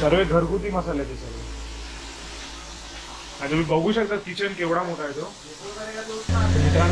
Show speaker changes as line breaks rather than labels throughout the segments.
सर्व घरगुती मसाल्याचे सर्व. आणि तुम्ही बघू शकता किचन केवढा मोठा आहे तो मित्रांनो.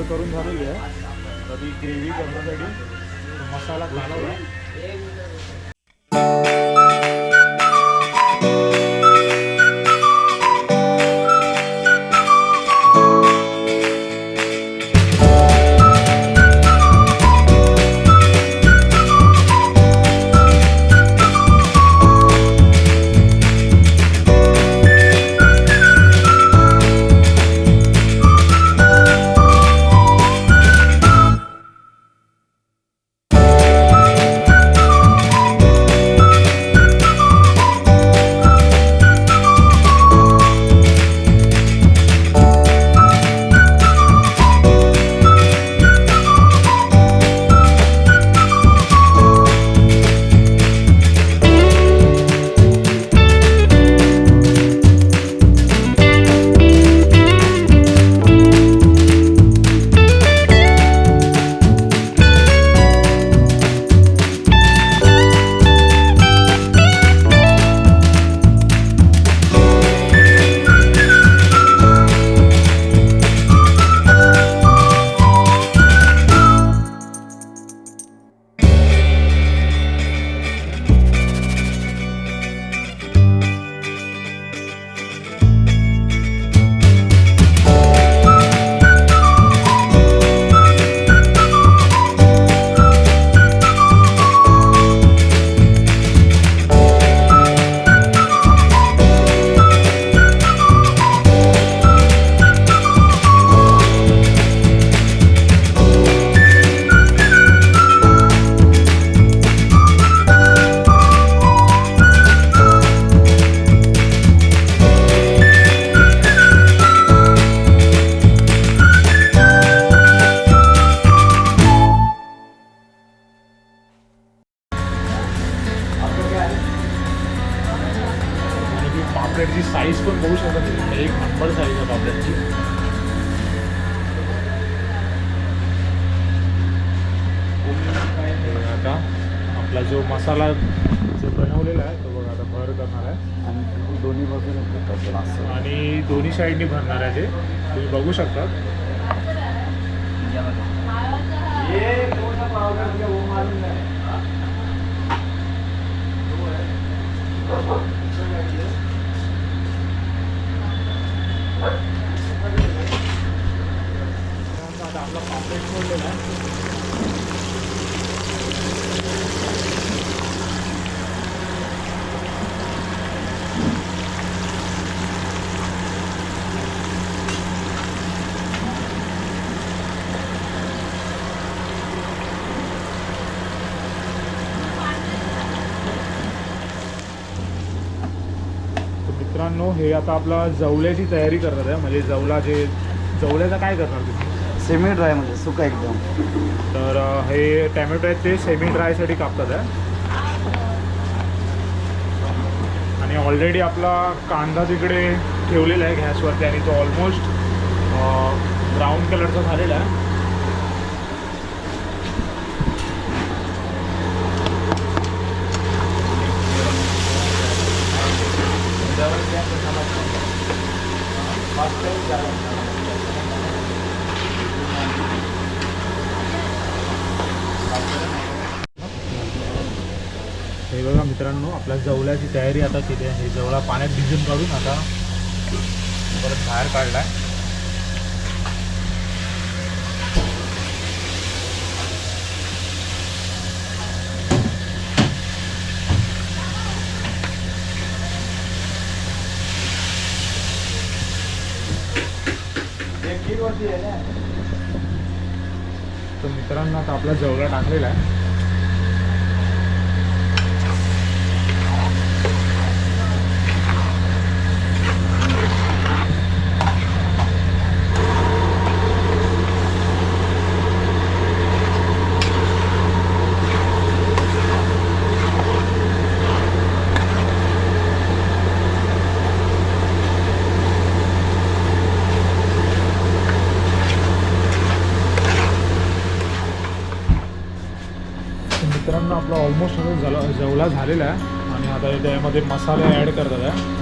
करून झालेली आहे. तर ती ग्रेव्ही करण्यासाठी मसाला घालावा. पापलेटची साईज पण बघू शकता तुम्ही, एक नंबर साईज आहे पापलेटची. आता आपला जो मसाला जो बनवलेला आहे तो बघा आता भर करणार आहे
आणि दोन्ही बाजूने
आणि दोन्ही साईडनी भरणार आहे ते तुम्ही बघू शकता. आता आपला पापलेट सोडलेला आहे. मित्रांनो हे आता आपला जवल्याची तयारी करतात आहे. म्हणजे जवल्याचं काय करणार तुम्ही?
सेमी ड्राय म्हणजे सुका एकदम.
तर हे टॅमॅटो आहेत ते सेमी ड्रायसाठी कापतात आहे. आणि ऑलरेडी आपला कांदा तिकडे ठेवलेला आहे गॅसवरती आणि तो ऑलमोस्ट ब्राऊन कलरचा झालेला आहे. हे बघा मित्रांनो आपल्या जवल्याची तयारी आता केली आहे. हे जवळा पाण्यात भिजून काढून आता परत बाहेर काढला आहे. तर मित्रांनो आता आपला जवळा टाकलेला आहे. मित्रांनो आपला ऑलमोस्ट जवला झालेला आहे आणि आता त्यामध्ये मसाले ॲड करतात आहे.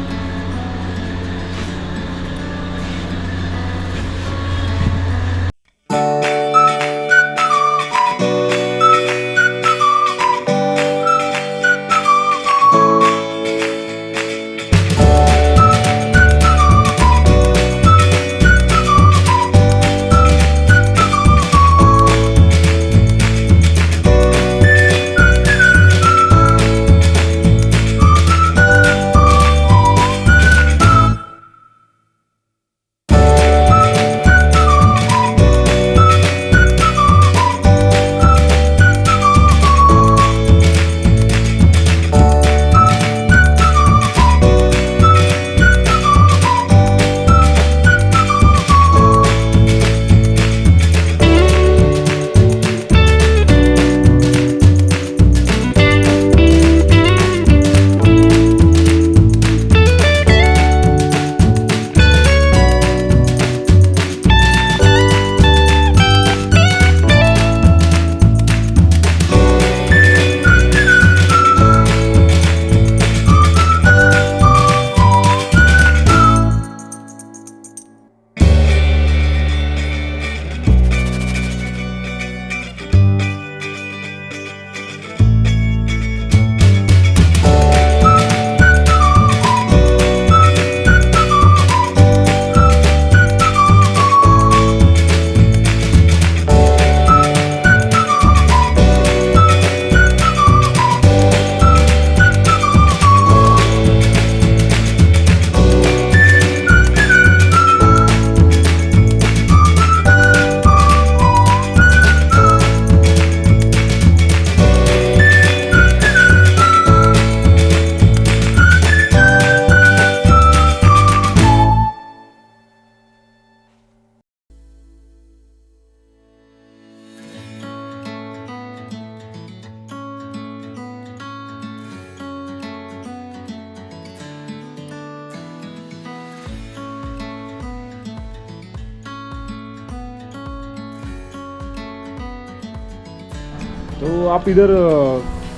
तो आप इधर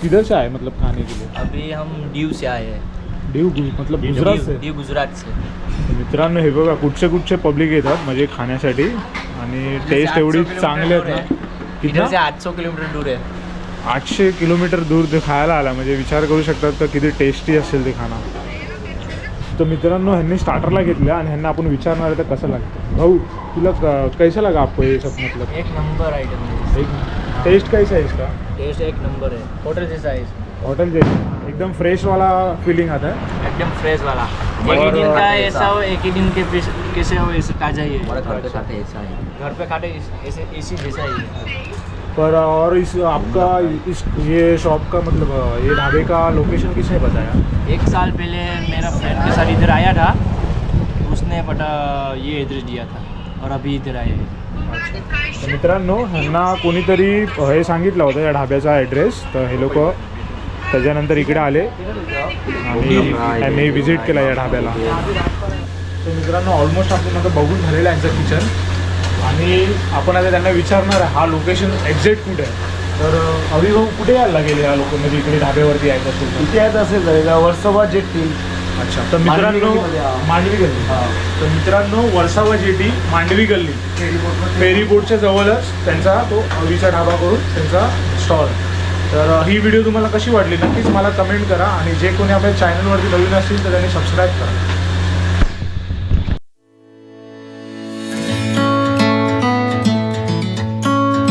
किधर से आए मतलब खाने के लिए?
अभी हम दीव से आए हैं।
दीव मतलब गुजरात से?
दीव गुजरात से।
मित्रांनो हे बघा कुठचे पब्लिक येतात म्हणजे खाण्यासाठी आणि टेस्ट एवढी चांगली आहेत ना.
इधर से 800 किलोमीटर दूर है।
800 किलोमीटर दूर ते खायला आला म्हणजे विचार करू शकतात का किती टेस्टी असेल ते खाना. तर मित्रांनो ह्यांनी स्टार्टरला घेतलं आणि ह्यांना आपण विचारणार आहे तर कसं लागतं. भाऊ तुला कैसा लगा आपको ये सब मतलब
एक नंबर आइटम है
एक टेस्ट कैसा है इसका?
टेस्ट एक नंबर है होटल जैसा है
होटल जैसे एकदम फ्रेश वाला फीलिंग आता है.
एकदम फ्रेश वाला
और
एक ही दिन का
ऐसा
ऐसा हो एक ही दिन के पीस कैसे हो ऐसे ताज़ा ही
हमारे
है
घर पे खाते ऐसा है.
घर पे खाते ऐसे इसी जैसा ही है.
पर और इस आपका इस ये शॉप का मतलब ये ढाबे का लोकेशन किसने बताया?
एक साल पहले मेरा फ्रेंड के साथ इधर आया था उसने बटा ये एड्रेस दिया था और अभी इधर आए हैं.
तर मित्रांनो ह्यांना कोणीतरी हे सांगितलं होतं या ढाब्याचा ॲड्रेस. तर हे लोक त्याच्यानंतर इकडे आले आणि त्यांनी व्हिजिट केला या ढाब्याला. तर मित्रांनो ऑलमोस्ट आपण आता बघून झालेलं आहे यांचं किचन आणि आपण आता त्यांना विचारणार आहे हा लोकेशन एक्झॅक्ट कुठे आहे. तर अभिभाऊ कुठे यायला लागेल या लोक म्हणजे इकडे ढाब्यावरती यायचं असेल तर?
इथे येत असेल जायला वर्सोवा जेट्टी.
अच्छा तर मित्रांनो मांडवी गल्ली. तर मित्रांनो वर्सावा जेटी मांडवी गल्ली फेरी बोटच्या जवळच त्यांचा तो अवीचा ढाबा करून त्यांचा स्टॉल. तर ही व्हिडिओ तुम्हाला कशी वाटली नक्कीच मला कमेंट करा आणि जे कोणी आपल्या चॅनलवरती नवीन असतील तर त्यांनी सबस्क्राईब करा.